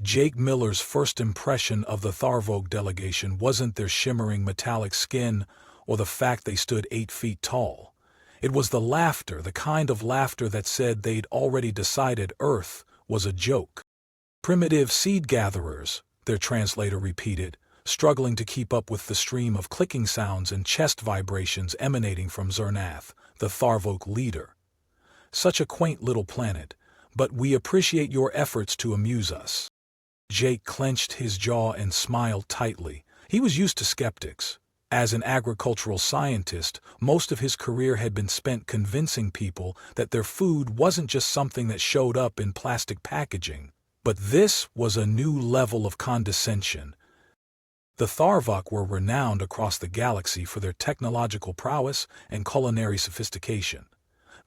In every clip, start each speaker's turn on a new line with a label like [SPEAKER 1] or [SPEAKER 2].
[SPEAKER 1] Jake Miller's first impression of the Tharvok delegation wasn't their shimmering metallic skin or the fact they stood 8 feet tall. It was the laughter, the kind of laughter that said they'd already decided Earth was a joke. Primitive seed gatherers, their translator repeated, struggling to keep up with the stream of clicking sounds and chest vibrations emanating from Zernath, the Tharvok leader. Such a quaint little planet, but we appreciate your efforts to amuse us. Jake clenched his jaw and smiled tightly. He was used to skeptics. As an agricultural scientist, most of his career had been spent convincing people that their food wasn't just something that showed up in plastic packaging. But this was a new level of condescension. The Tharvok were renowned across the galaxy for their technological prowess and culinary sophistication.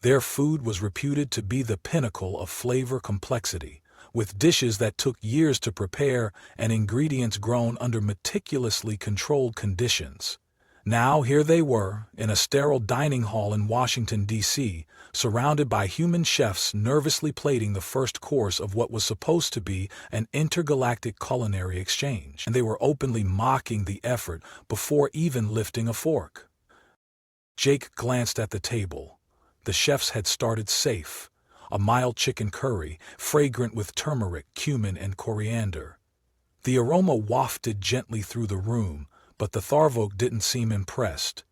[SPEAKER 1] Their food was reputed to be the pinnacle of flavor complexity, with dishes that took years to prepare and ingredients grown under meticulously controlled conditions. Now here they were, in a sterile dining hall in Washington, D.C., surrounded by human chefs nervously plating the first course of what was supposed to be an intergalactic culinary exchange, and they were openly mocking the effort before even lifting a fork. Jake glanced at the table. The chefs had started safe. A mild chicken curry, fragrant with turmeric, cumin, and coriander. The aroma wafted gently through the room, but the Tharvok didn't seem impressed.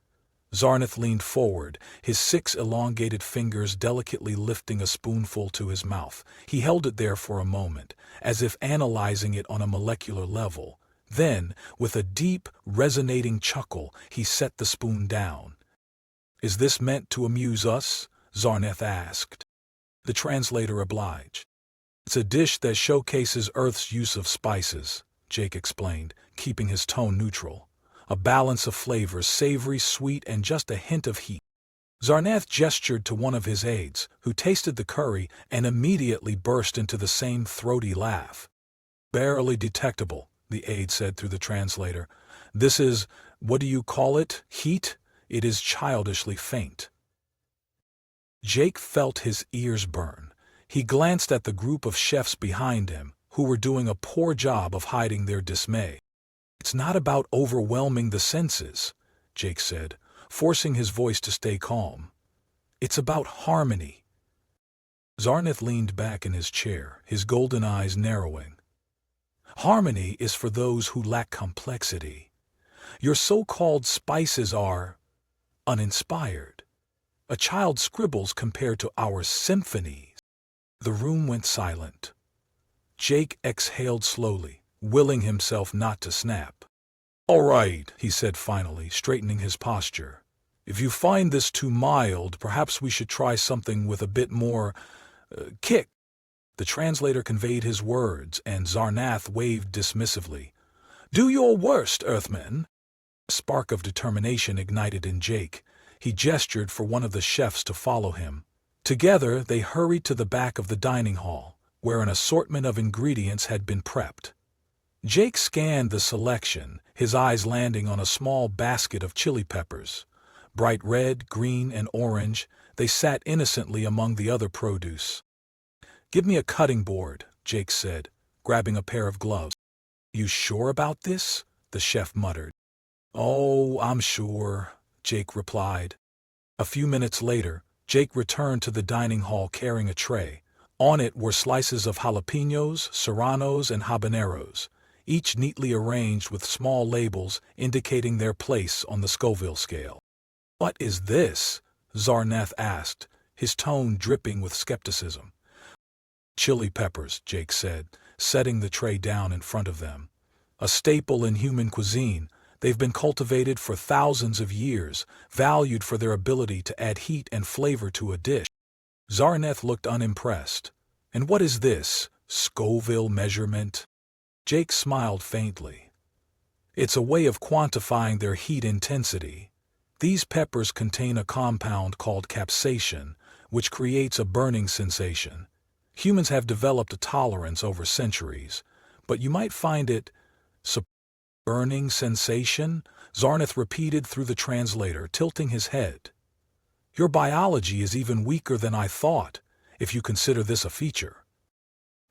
[SPEAKER 1] Zarnath leaned forward, his 6 elongated fingers delicately lifting a spoonful to his mouth. He held it there for a moment, as if analyzing it on a molecular level. Then, with a deep, resonating chuckle, he set the spoon down. "Is this meant to amuse us?" Zarnath asked. The translator obliged. "It's a dish that showcases Earth's use of spices," Jake explained, keeping his tone neutral. "A balance of flavors, savory, sweet, and just a hint of heat." Zarnath gestured to one of his aides, who tasted the curry and immediately burst into the same throaty laugh. "Barely detectable," the aide said through the translator. "This is, what do you call it, heat? It is childishly faint." Jake felt his ears burn. He glanced at the group of chefs behind him, who were doing a poor job of hiding their dismay. "It's not about overwhelming the senses," Jake said, forcing his voice to stay calm. "It's about harmony." Zarnath leaned back in his chair, his golden eyes narrowing. "Harmony is for those who lack complexity. Your so-called spices are uninspired. A child scribbles compared to our symphonies." The room went silent. Jake exhaled slowly, willing himself not to snap. "All right," he said finally, straightening his posture. "If you find this too mild, perhaps we should try something with a bit more kick." The translator conveyed his words, and Zarnath waved dismissively. "Do your worst, Earthmen." A spark of determination ignited in Jake. He gestured for one of the chefs to follow him. Together, they hurried to the back of the dining hall, where an assortment of ingredients had been prepped. Jake scanned the selection, his eyes landing on a small basket of chili peppers. Bright red, green, and orange, they sat innocently among the other produce. "Give me a cutting board," Jake said, grabbing a pair of gloves. "You sure about this?" the chef muttered. "Oh, I'm sure," Jake replied. A few minutes later, Jake returned to the dining hall carrying a tray. On it were slices of jalapenos, serranos, and habaneros, each neatly arranged with small labels indicating their place on the Scoville scale. "What is this?" Zarnath asked, his tone dripping with skepticism. "Chili peppers," Jake said, setting the tray down in front of them. "A staple in human cuisine. They've been cultivated for thousands of years, valued for their ability to add heat and flavor to a dish." Zarnath looked unimpressed. "And what is this, Scoville measurement?" Jake smiled faintly. "It's a way of quantifying their heat intensity. These peppers contain a compound called capsaicin, which creates a burning sensation. Humans have developed a tolerance over centuries, but you might find it burning sensation?" Zarnath repeated through the translator, tilting his head. "Your biology is even weaker than I thought, if you consider this a feature."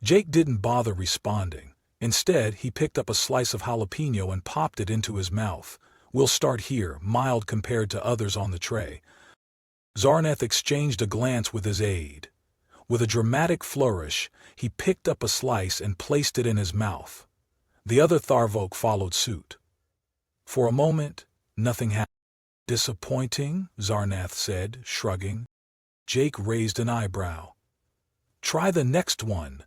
[SPEAKER 1] Jake didn't bother responding. Instead, he picked up a slice of jalapeno and popped it into his mouth. "We'll start here," mild compared to others on the tray. Zarneth exchanged a glance with his aide. With a dramatic flourish, he picked up a slice and placed it in his mouth. The other Tharvok followed suit. For a moment, nothing happened. "Disappointing," Zarnath said, shrugging. Jake raised an eyebrow. "Try the next one."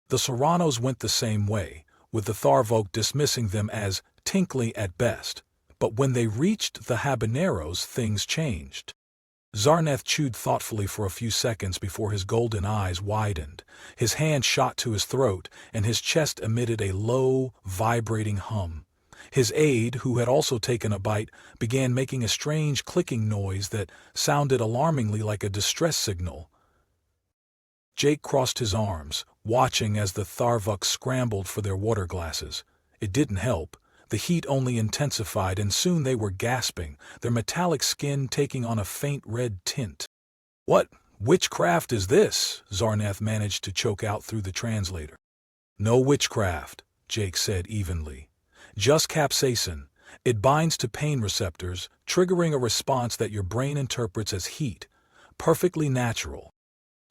[SPEAKER 1] The Serranos went the same way, with the Tharvok dismissing them as tinkly at best. But when they reached the habaneros, things changed. Zarneth chewed thoughtfully for a few seconds before his golden eyes widened. His hand shot to his throat, and his chest emitted a low, vibrating hum. His aide, who had also taken a bite, began making a strange clicking noise that sounded alarmingly like a distress signal. Jake crossed his arms, watching as the Tharvok scrambled for their water glasses. It didn't help. The heat only intensified, and soon they were gasping, their metallic skin taking on a faint red tint. "What witchcraft is this?" Zarneth managed to choke out through the translator. "No witchcraft," Jake said evenly. "Just capsaicin. It binds to pain receptors, triggering a response that your brain interprets as heat. Perfectly natural."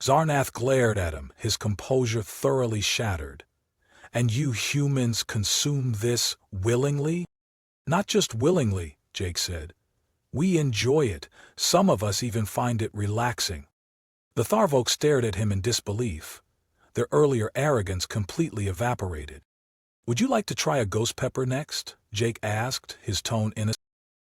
[SPEAKER 1] Zarnath glared at him, his composure thoroughly shattered. "And you humans consume this willingly?" "Not just willingly," Jake said. "We enjoy it. Some of us even find it relaxing." The Tharvok stared at him in disbelief. Their earlier arrogance completely evaporated. "Would you like to try a ghost pepper next?" Jake asked, his tone innocent.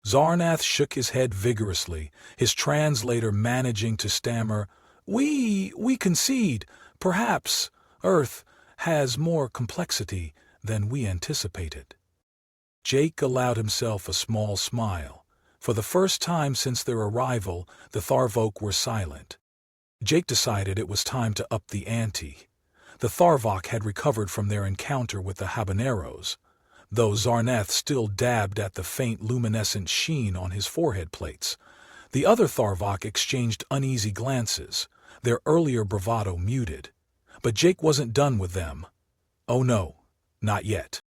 [SPEAKER 1] Zarnath shook his head vigorously, his translator managing to stammer, We concede. Perhaps Earth has more complexity than we anticipated." Jake allowed himself a small smile. For the first time since their arrival, the Tharvok were silent. Jake decided it was time to up the ante. The Tharvok had recovered from their encounter with the habaneros, though Zarnath still dabbed at the faint luminescent sheen on his forehead plates. The other Tharvok exchanged uneasy glances, their earlier bravado muted. But Jake wasn't done with them. Oh no, not yet.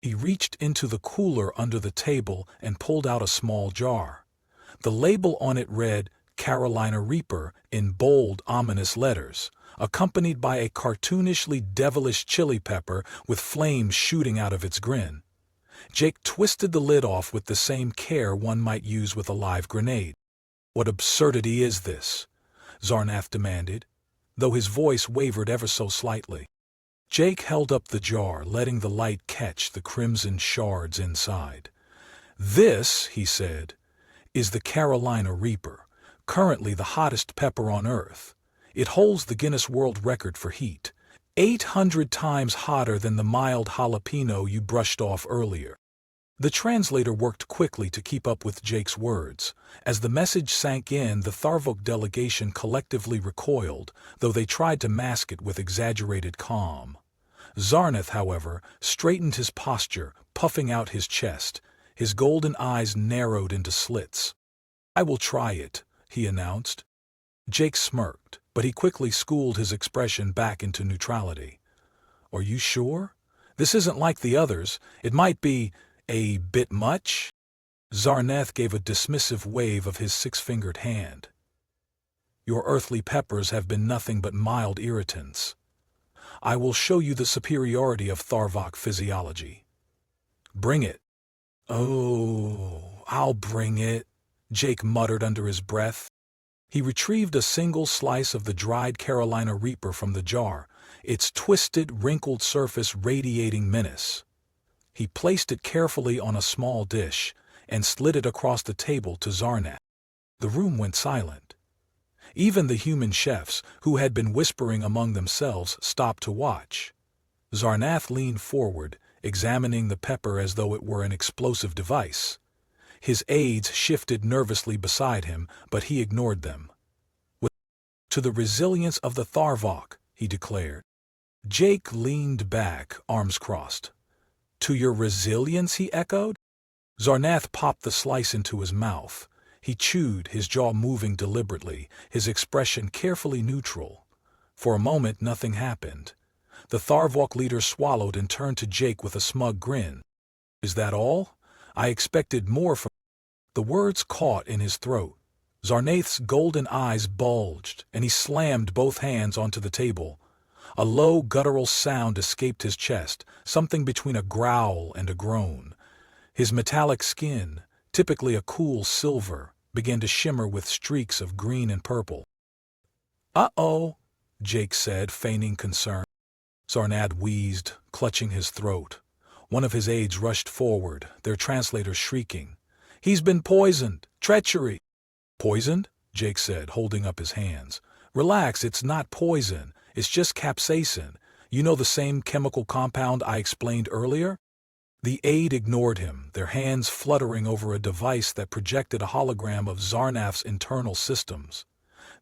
[SPEAKER 1] He reached into the cooler under the table and pulled out a small jar. The label on it read Carolina Reaper in bold, ominous letters, accompanied by a cartoonishly devilish chili pepper with flames shooting out of its grin. Jake twisted the lid off with the same care one might use with a live grenade. "What absurdity is this?" Zarnath demanded, though his voice wavered ever so slightly. Jake held up the jar, letting the light catch the crimson shards inside. "This," he said, "is the Carolina Reaper, currently the hottest pepper on Earth. It holds the Guinness World Record for heat, 800 times hotter than the mild jalapeno you brushed off earlier." The translator worked quickly to keep up with Jake's words. As the message sank in, the Tharvok delegation collectively recoiled, though they tried to mask it with exaggerated calm. Zarnath, however, straightened his posture, puffing out his chest. His golden eyes narrowed into slits. "I will try it," he announced. Jake smirked, but he quickly schooled his expression back into neutrality. "Are you sure? This isn't like the others. It might be a bit much?" Zarnath gave a dismissive wave of his six-fingered hand. "Your earthly peppers have been nothing but mild irritants. I will show you the superiority of Tharvok physiology." "Bring it." "Oh, I'll bring it," Jake muttered under his breath. He retrieved a single slice of the dried Carolina Reaper from the jar, its twisted, wrinkled surface radiating menace. He placed it carefully on a small dish and slid it across the table to Zarnath. The room went silent. Even the human chefs, who had been whispering among themselves, stopped to watch. Zarnath leaned forward, examining the pepper as though it were an explosive device. His aides shifted nervously beside him, but he ignored them. "To the resilience of the Tharvok," he declared. Jake leaned back, arms crossed. "To your resilience," he echoed. Zarnath popped the slice into his mouth. He chewed, his jaw moving deliberately, his expression carefully neutral. For a moment nothing happened. The Tharvok leader swallowed and turned to Jake with a smug grin. Is that all? I expected more from... The words caught in his throat. Zarnath's golden eyes bulged, and he slammed both hands onto the table. A low, guttural sound escaped his chest, something between a growl and a groan. His metallic skin, typically a cool silver, began to shimmer with streaks of green and purple. "Uh-oh," Jake said, feigning concern. Zarnath wheezed, clutching his throat. One of his aides rushed forward, their translator shrieking. "He's been poisoned! Treachery!" "Poisoned?" Jake said, holding up his hands. "Relax, it's not poison. It's just capsaicin. You know, the same chemical compound I explained earlier?" The aide ignored him, their hands fluttering over a device that projected a hologram of Zarnath's internal systems.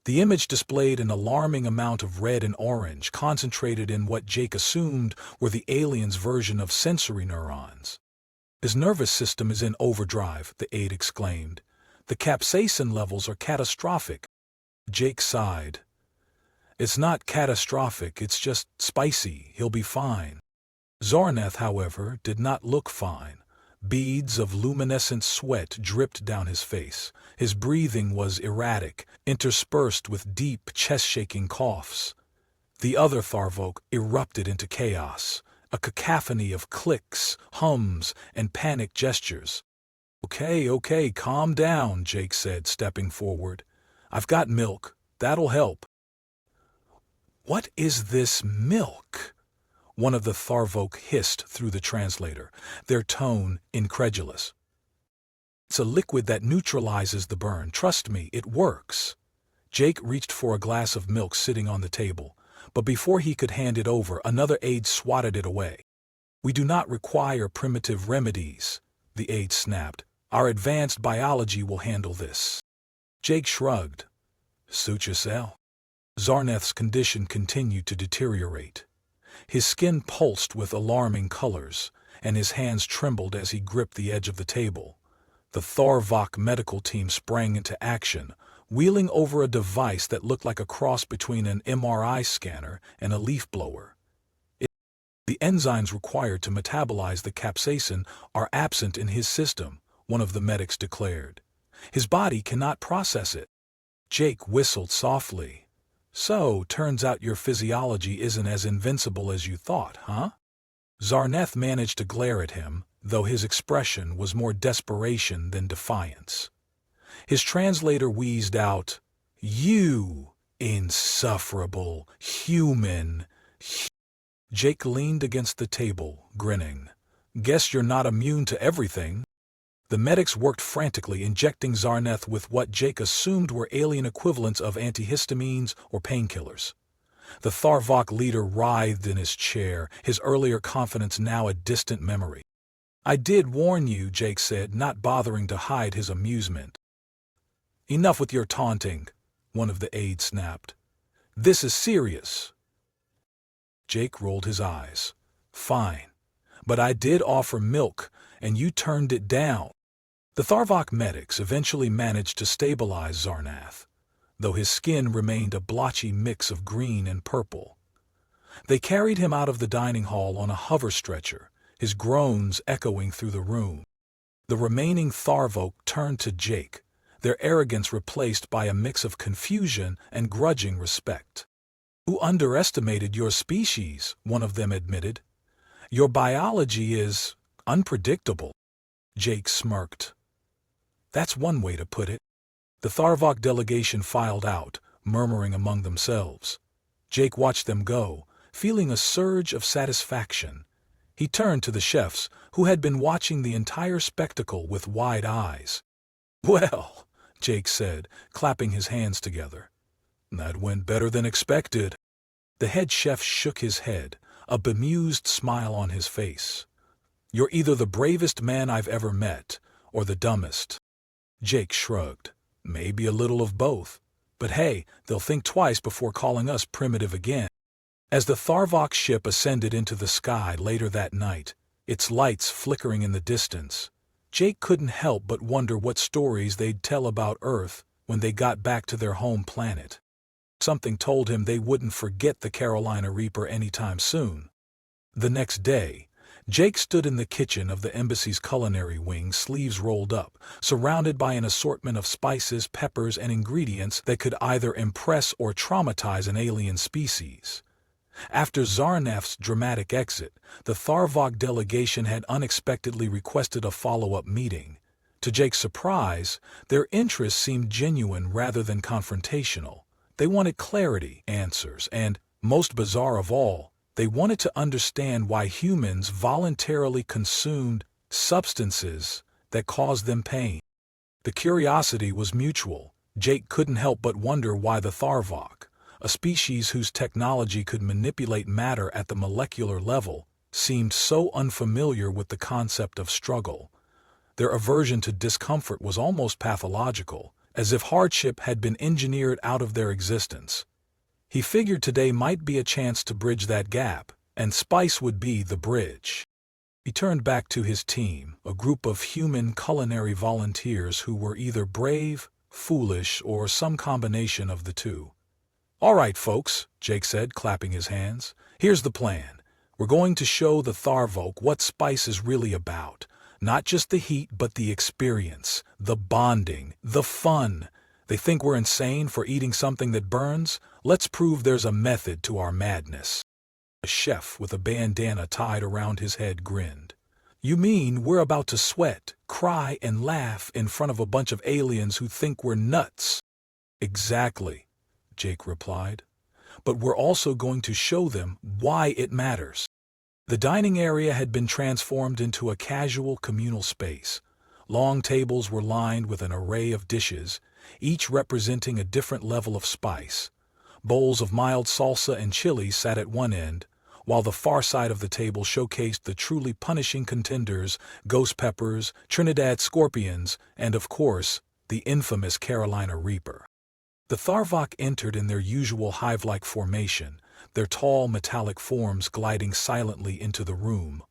[SPEAKER 1] The image displayed an alarming amount of red and orange, concentrated in what Jake assumed were the alien's version of sensory neurons. "His nervous system is in overdrive," the aide exclaimed. "The capsaicin levels are catastrophic." Jake sighed. "It's not catastrophic, it's just spicy. He'll be fine." Zarnath, however, did not look fine. Beads of luminescent sweat dripped down his face. His breathing was erratic, interspersed with deep, chest-shaking coughs. The other Tharvok erupted into chaos, a cacophony of clicks, hums, and panicked gestures. Okay, calm down," Jake said, stepping forward. "I've got milk. That'll help." "What is this milk?" one of the Tharvok hissed through the translator, their tone incredulous. "It's a liquid that neutralizes the burn. Trust me, it works." Jake reached for a glass of milk sitting on the table, but before he could hand it over, another aide swatted it away. "We do not require primitive remedies," the aide snapped. "Our advanced biology will handle this." Jake shrugged. "Suit yourself." Zarnath's condition continued to deteriorate. His skin pulsed with alarming colors, and his hands trembled as he gripped the edge of the table. The Tharvok medical team sprang into action, wheeling over a device that looked like a cross between an MRI scanner and a leaf blower. "The enzymes required to metabolize the capsaicin are absent in his system," one of the medics declared. "His body cannot process it." Jake whistled softly. "So, turns out your physiology isn't as invincible as you thought, huh?" Zarnath managed to glare at him, though his expression was more desperation than defiance. His translator wheezed out, "You insufferable human." Jake leaned against the table, grinning. "Guess you're not immune to everything." The medics worked frantically, injecting Zarnath with what Jake assumed were alien equivalents of antihistamines or painkillers. The Tharvok leader writhed in his chair, his earlier confidence now a distant memory. "I did warn you," Jake said, not bothering to hide his amusement. "Enough with your taunting," one of the aides snapped. "This is serious." Jake rolled his eyes. "Fine, but I did offer milk, and you turned it down." The Tharvok medics eventually managed to stabilize Zarnath, though his skin remained a blotchy mix of green and purple. They carried him out of the dining hall on a hover stretcher, his groans echoing through the room. The remaining Tharvok turned to Jake, their arrogance replaced by a mix of confusion and grudging respect. "You underestimated your species," one of them admitted. "Your biology is unpredictable." Jake smirked. "That's one way to put it." The Tharvok delegation filed out, murmuring among themselves. Jake watched them go, feeling a surge of satisfaction. He turned to the chefs, who had been watching the entire spectacle with wide eyes. "Well," Jake said, clapping his hands together, "that went better than expected." The head chef shook his head, a bemused smile on his face. "You're either the bravest man I've ever met, or the dumbest." Jake shrugged. "Maybe a little of both. But hey, they'll think twice before calling us primitive again." As the Tharvok ship ascended into the sky later that night, its lights flickering in the distance, Jake couldn't help but wonder what stories they'd tell about Earth when they got back to their home planet. Something told him they wouldn't forget the Carolina Reaper anytime soon. The next day, Jake stood in the kitchen of the embassy's culinary wing, sleeves rolled up, surrounded by an assortment of spices, peppers, and ingredients that could either impress or traumatize an alien species. After Zarnath's dramatic exit, the Tharvok delegation had unexpectedly requested a follow-up meeting. To Jake's surprise, their interest seemed genuine rather than confrontational. They wanted clarity, answers, and, most bizarre of all, they wanted to understand why humans voluntarily consumed substances that caused them pain. The curiosity was mutual. Jake couldn't help but wonder why the Tharvok, a species whose technology could manipulate matter at the molecular level, seemed so unfamiliar with the concept of struggle. Their aversion to discomfort was almost pathological, as if hardship had been engineered out of their existence. He figured today might be a chance to bridge that gap, and spice would be the bridge. He turned back to his team, a group of human culinary volunteers who were either brave, foolish, or some combination of the two. "All right, folks," Jake said, clapping his hands. "Here's the plan. We're going to show the Tharvok what spice is really about. Not just the heat, but the experience, the bonding, the fun. They think we're insane for eating something that burns? Let's prove there's a method to our madness." A chef with a bandana tied around his head grinned. "You mean we're about to sweat, cry, and laugh in front of a bunch of aliens who think we're nuts?" "Exactly," Jake replied. "But we're also going to show them why it matters." The dining area had been transformed into a casual communal space. Long tables were lined with an array of dishes, each representing a different level of spice. Bowls of mild salsa and chili sat at one end, while the far side of the table showcased the truly punishing contenders, ghost peppers, Trinidad scorpions, and of course, the infamous Carolina Reaper. The Tharvok entered in their usual hive-like formation, their tall metallic forms gliding silently into the room.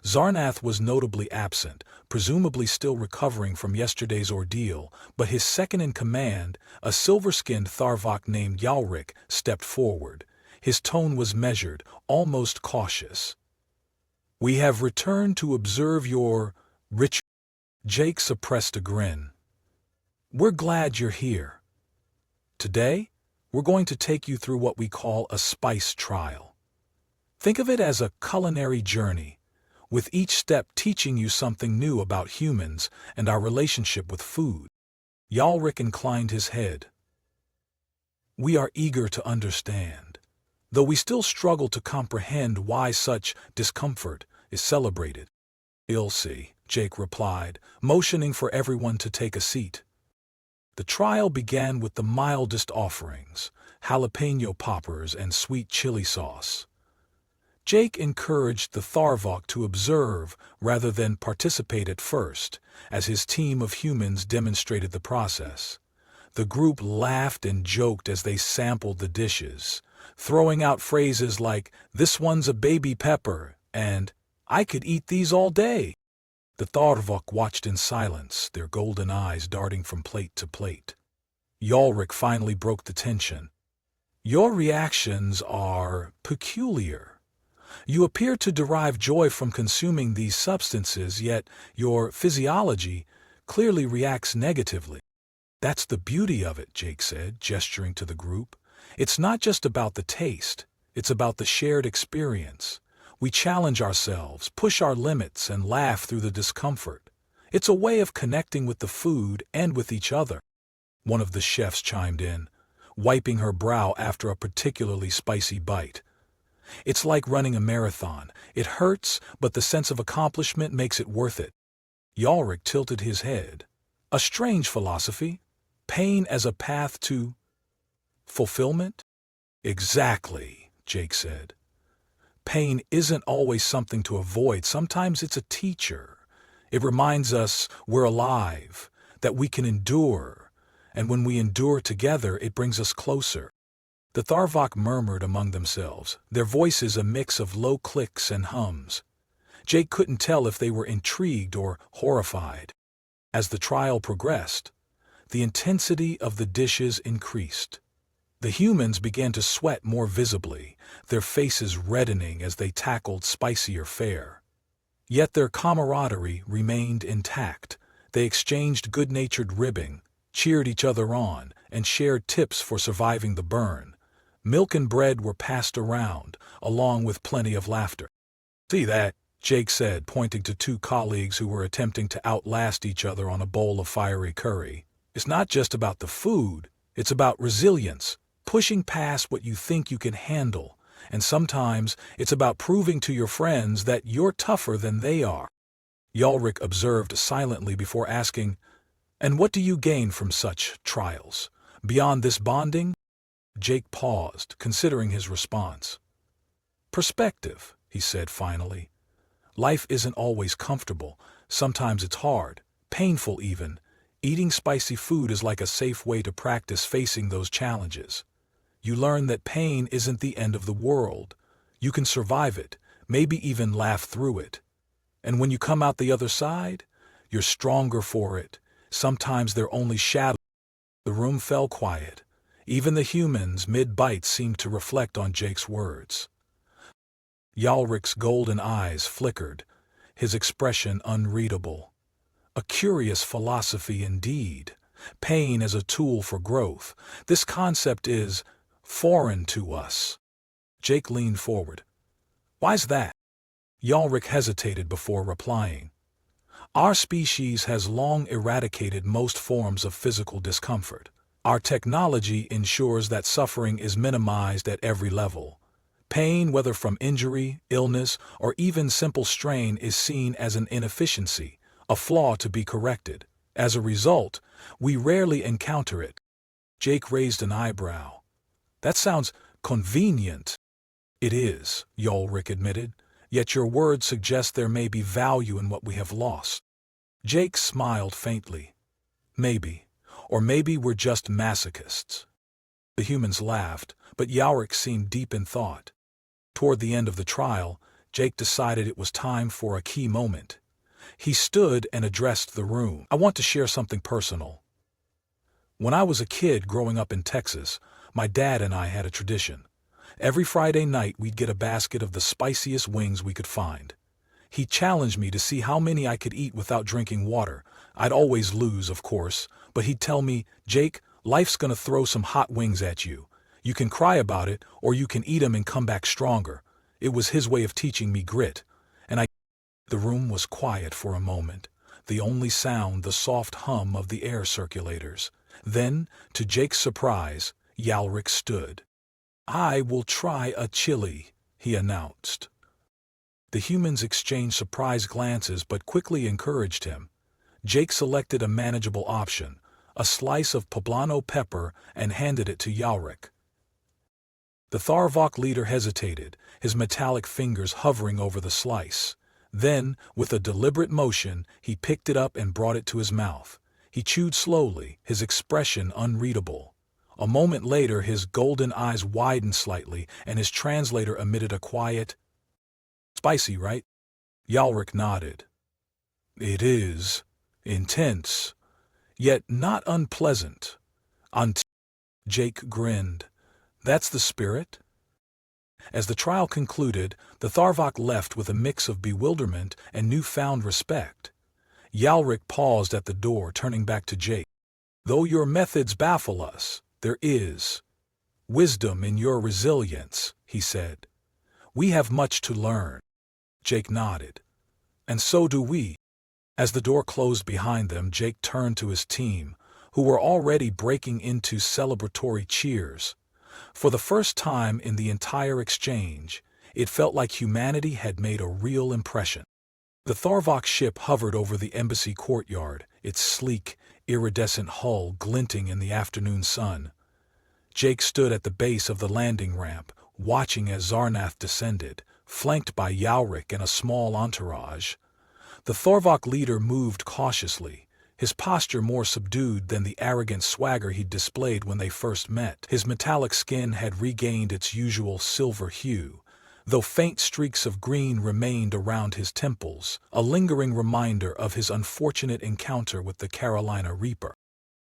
[SPEAKER 1] Zarnath was notably absent, presumably still recovering from yesterday's ordeal, but his second-in-command, a silver-skinned Tharvok named Yalrik, stepped forward. His tone was measured, almost cautious. "We have returned to observe your ritual." Jake suppressed a grin. "We're glad you're here. Today, we're going to take you through what we call a spice trial. Think of it as a culinary journey, with each step teaching you something new about humans and our relationship with food." Yalrik inclined his head. "We are eager to understand, though we still struggle to comprehend why such discomfort is celebrated." "You'll see," Jake replied, motioning for everyone to take a seat. The trial began with the mildest offerings, jalapeno poppers and sweet chili sauce. Jake encouraged the Tharvok to observe rather than participate at first, as his team of humans demonstrated the process. The group laughed and joked as they sampled the dishes, throwing out phrases like, "This one's a baby pepper," and "I could eat these all day." The Tharvok watched in silence, their golden eyes darting from plate to plate. Yalrik finally broke the tension. "Your reactions are peculiar. You appear to derive joy from consuming these substances, yet your physiology clearly reacts negatively." "That's the beauty of it," Jake said, gesturing to the group. "It's not just about the taste, it's about the shared experience. We challenge ourselves, push our limits, and laugh through the discomfort. It's a way of connecting with the food and with each other." One of the chefs chimed in, wiping her brow after a particularly spicy bite. "It's like running a marathon. It hurts, but the sense of accomplishment makes it worth it." Yalrik tilted his head. "A strange philosophy? Pain as a path to fulfillment?" "Exactly," Jake said. "Pain isn't always something to avoid. Sometimes it's a teacher. It reminds us we're alive, that we can endure, and when we endure together, it brings us closer." The Tharvok murmured among themselves, their voices a mix of low clicks and hums. Jake couldn't tell if they were intrigued or horrified. As the trial progressed, the intensity of the dishes increased. The humans began to sweat more visibly, their faces reddening as they tackled spicier fare. Yet their camaraderie remained intact. They exchanged good-natured ribbing, cheered each other on, and shared tips for surviving the burn. Milk and bread were passed around, along with plenty of laughter. "See that?" Jake said, pointing to two colleagues who were attempting to outlast each other on a bowl of fiery curry. "It's not just about the food, it's about resilience, pushing past what you think you can handle, and sometimes it's about proving to your friends that you're tougher than they are." Ulrich observed silently before asking, "And what do you gain from such trials? Beyond this bonding?" Jake paused, considering his response. "Perspective," he said finally. "Life isn't always comfortable. Sometimes it's hard, painful even. Eating spicy food is like a safe way to practice facing those challenges. You learn that pain isn't the end of the world. You can survive it, maybe even laugh through it. And when you come out the other side, you're stronger for it. Sometimes they're only shadows." The room fell quiet. Even the humans mid-bite seemed to reflect on Jake's words. Ulrich's golden eyes flickered, his expression unreadable. A curious philosophy indeed. Pain as a tool for growth. This concept is foreign to us. Jake leaned forward. "Why's that?" Ulrich hesitated before replying. "Our species has long eradicated most forms of physical discomfort. Our technology ensures that suffering is minimized at every level. Pain, whether from injury, illness, or even simple strain, is seen as an inefficiency, a flaw to be corrected. As a result, we rarely encounter it." Jake raised an eyebrow. "That sounds convenient." "It is," Ulrich admitted, "yet your words suggest there may be value in what we have lost." Jake smiled faintly. "Maybe. Or maybe we're just masochists." The humans laughed, but Ulrich seemed deep in thought. Toward the end of the trial, Jake decided it was time for a key moment. He stood and addressed the room. "I want to share something personal. When I was a kid growing up in Texas, my dad and I had a tradition. Every Friday night we'd get a basket of the spiciest wings we could find. He challenged me to see how many I could eat without drinking water. I'd always lose, of course, but he'd tell me, 'Jake, life's gonna throw some hot wings at you. You can cry about it, or you can eat 'em and come back stronger.' It was his way of teaching me grit. And I..." The room was quiet for a moment, the only sound the soft hum of the air circulators. Then, to Jake's surprise, Ulrich stood. "I will try a chili," he announced. The humans exchanged surprised glances but quickly encouraged him. Jake selected a manageable option, a slice of poblano pepper, and handed it to Ulrich. The Tharvok leader hesitated, his metallic fingers hovering over the slice. Then, with a deliberate motion, he picked it up and brought it to his mouth. He chewed slowly, his expression unreadable. A moment later his golden eyes widened slightly, and his translator emitted a quiet, "Spicy, right?" Ulrich nodded. "It is. Intense. Yet not unpleasant." Jake grinned. "That's the spirit?" As the trial concluded, the Tharvok left with a mix of bewilderment and newfound respect. Ulrich paused at the door, turning back to Jake. "Though your methods baffle us, there is wisdom in your resilience," he said. "We have much to learn." Jake nodded. "And so do we." As the door closed behind them, Jake turned to his team, who were already breaking into celebratory cheers. For the first time in the entire exchange, it felt like humanity had made a real impression. The Tharvok ship hovered over the embassy courtyard, its sleek, iridescent hull glinting in the afternoon sun. Jake stood at the base of the landing ramp, watching as Zarnath descended, flanked by Ulrich and a small entourage. The Tharvok leader moved cautiously, his posture more subdued than the arrogant swagger he'd displayed when they first met. His metallic skin had regained its usual silver hue, though faint streaks of green remained around his temples, a lingering reminder of his unfortunate encounter with the Carolina Reaper.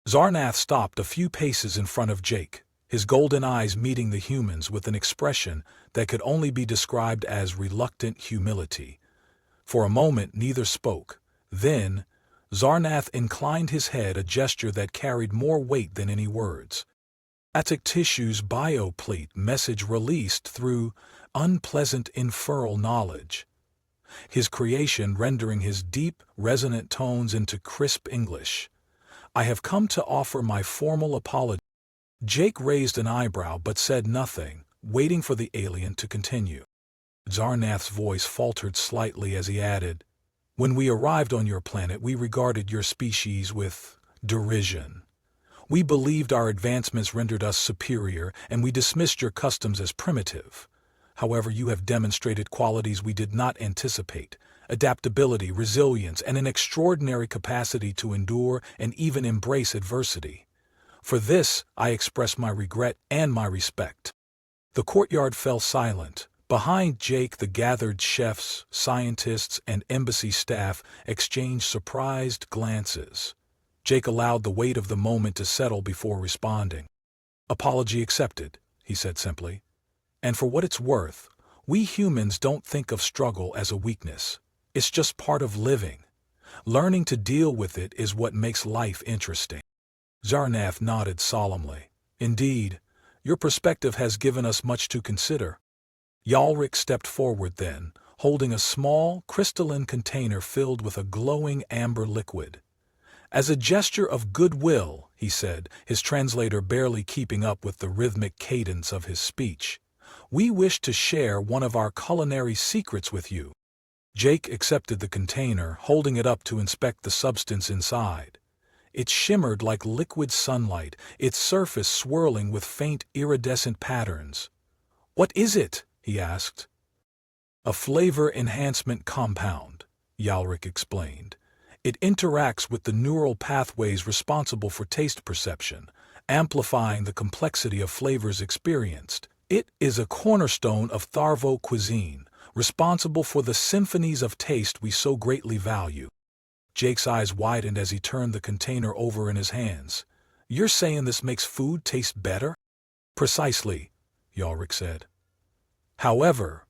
[SPEAKER 1] Zarnath stopped a few paces in front of Jake, his golden eyes meeting the human's with an expression that could only be described as reluctant humility. For a moment neither spoke. Then, Zarnath inclined his head, a gesture that carried more weight than any words. Attic tissue's bioplate message released through unpleasant inferral knowledge. His creation rendering his deep, resonant tones into crisp English. I have come to offer my formal apology. Jake raised an eyebrow but said nothing, waiting for the alien to continue. Zarnath's voice faltered slightly as he added, "When we arrived on your planet, we regarded your species with derision. We believed our advancements rendered us superior, and we dismissed your customs as primitive. However, you have demonstrated qualities we did not anticipate: adaptability, resilience, and an extraordinary capacity to endure and even embrace adversity. For this, I express my regret and my respect." The courtyard fell silent. Behind Jake, the gathered chefs, scientists, and embassy staff exchanged surprised glances. Jake allowed the weight of the moment to settle before responding. "Apology accepted," he said simply. "And for what it's worth, we humans don't think of struggle as a weakness. It's just part of living. Learning to deal with it is what makes life interesting." Zarnath nodded solemnly. "Indeed, your perspective has given us much to consider." Yalric stepped forward then, holding a small, crystalline container filled with a glowing amber liquid. "As a gesture of goodwill," he said, his translator barely keeping up with the rhythmic cadence of his speech, "we wish to share one of our culinary secrets with you." Jake accepted the container, holding it up to inspect the substance inside. It shimmered like liquid sunlight, its surface swirling with faint iridescent patterns. "What is it?" he asked. "A flavor enhancement compound," Yalric explained. "It interacts with the neural pathways responsible for taste perception, amplifying the complexity of flavors experienced. It is a cornerstone of Tharvok cuisine, responsible for the symphonies of taste we so greatly value." Jake's eyes widened as he turned the container over in his hands. "You're saying this makes food taste better?" "Precisely," Yalric said. "However,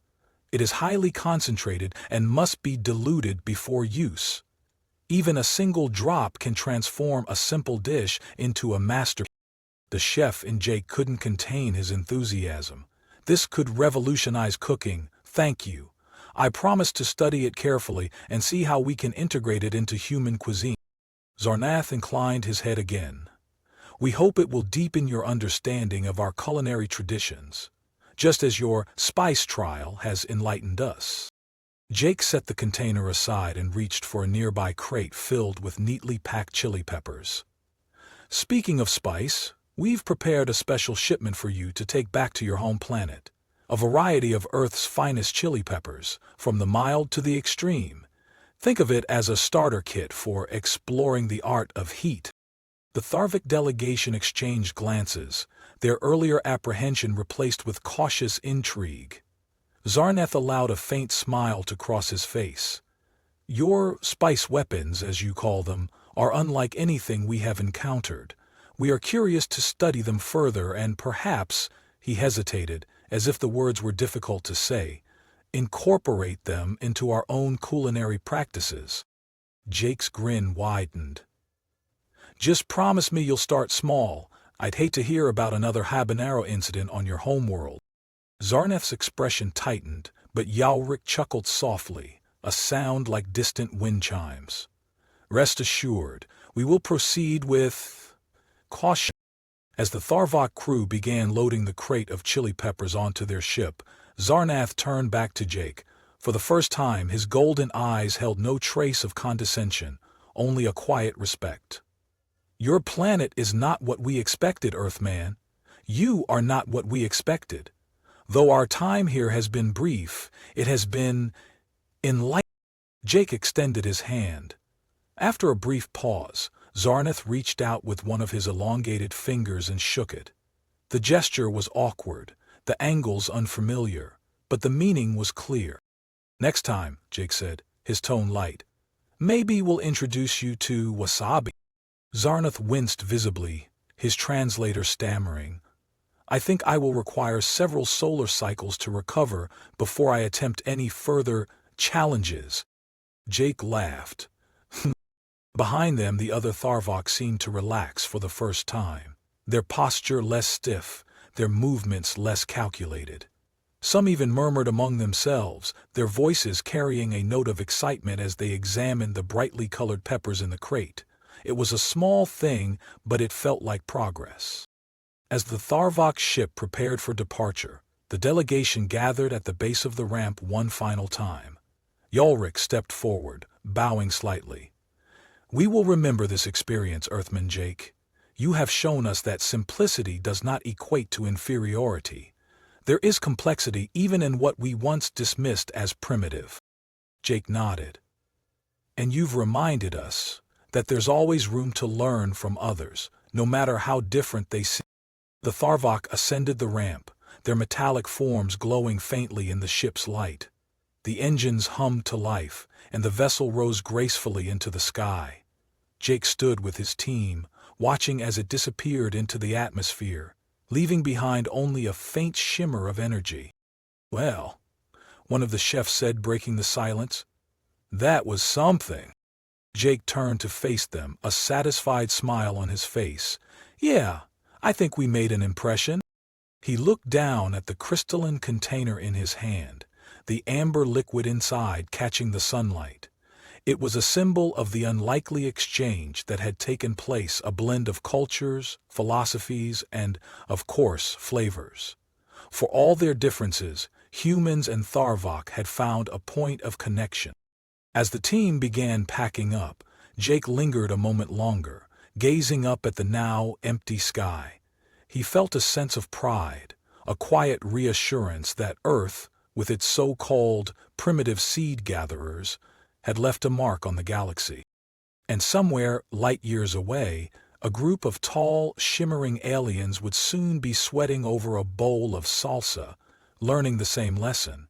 [SPEAKER 1] it is highly concentrated and must be diluted before use. Even a single drop can transform a simple dish into a masterpiece." The chef in Jake couldn't contain his enthusiasm. "This could revolutionize cooking. Thank you. I promise to study it carefully and see how we can integrate it into human cuisine." Zarnath inclined his head again. "We hope it will deepen your understanding of our culinary traditions, just as your spice trial has enlightened us." Jake set the container aside and reached for a nearby crate filled with neatly packed chili peppers. "Speaking of spice, we've prepared a special shipment for you to take back to your home planet. A variety of Earth's finest chili peppers, from the mild to the extreme. Think of it as a starter kit for exploring the art of heat." The Tharvok delegation exchanged glances, their earlier apprehension replaced with cautious intrigue. Zarnath allowed a faint smile to cross his face. "Your spice weapons, as you call them, are unlike anything we have encountered. We are curious to study them further and perhaps," he hesitated, as if the words were difficult to say, "incorporate them into our own culinary practices." Jake's grin widened. "Just promise me you'll start small. I'd hate to hear about another habanero incident on your homeworld." Zarnath's expression tightened, but Yalric chuckled softly, a sound like distant wind chimes. "Rest assured, we will proceed with caution." As the Tharvok crew began loading the crate of chili peppers onto their ship, Zarnath turned back to Jake. For the first time, his golden eyes held no trace of condescension, only a quiet respect. "Your planet is not what we expected, Earthman. You are not what we expected. Though our time here has been brief, it has been enlightening." Jake extended his hand. After a brief pause, Zarnath reached out with one of his elongated fingers and shook it. The gesture was awkward, the angles unfamiliar, but the meaning was clear. "Next time," Jake said, his tone light, "maybe we'll introduce you to wasabi." Zarnath winced visibly, his translator stammering, I think I will require several solar cycles to recover before I attempt any further challenges." Jake laughed. Behind them, the other Tharvok seemed to relax for the first time, their posture less stiff, their movements less calculated. Some even murmured among themselves, their voices carrying a note of excitement as they examined the brightly colored peppers in the crate. It was a small thing, but it felt like progress. As the Tharvok ship prepared for departure, the delegation gathered at the base of the ramp one final time. Ulrich stepped forward, bowing slightly. "We will remember this experience, Earthman Jake. You have shown us that simplicity does not equate to inferiority. There is complexity even in what we once dismissed as primitive." Jake nodded. "And you've reminded us that there's always room to learn from others, no matter how different they seem." The Tharvok ascended the ramp, their metallic forms glowing faintly in the ship's light. The engines hummed to life, and the vessel rose gracefully into the sky. Jake stood with his team, watching as it disappeared into the atmosphere, leaving behind only a faint shimmer of energy. "Well," one of the chefs said, breaking the silence, "that was something." Jake turned to face them, a satisfied smile on his face. "Yeah, I think we made an impression." He looked down at the crystalline container in his hand, the amber liquid inside catching the sunlight. It was a symbol of the unlikely exchange that had taken place, a blend of cultures, philosophies, and, of course, flavors. For all their differences, humans and Tharvok had found a point of connection. As the team began packing up, Jake lingered a moment longer, gazing up at the now empty sky. He felt a sense of pride, a quiet reassurance that Earth, with its so-called primitive seed-gatherers, had left a mark on the galaxy. And somewhere, light years away, a group of tall, shimmering aliens would soon be sweating over a bowl of salsa, learning the same lesson.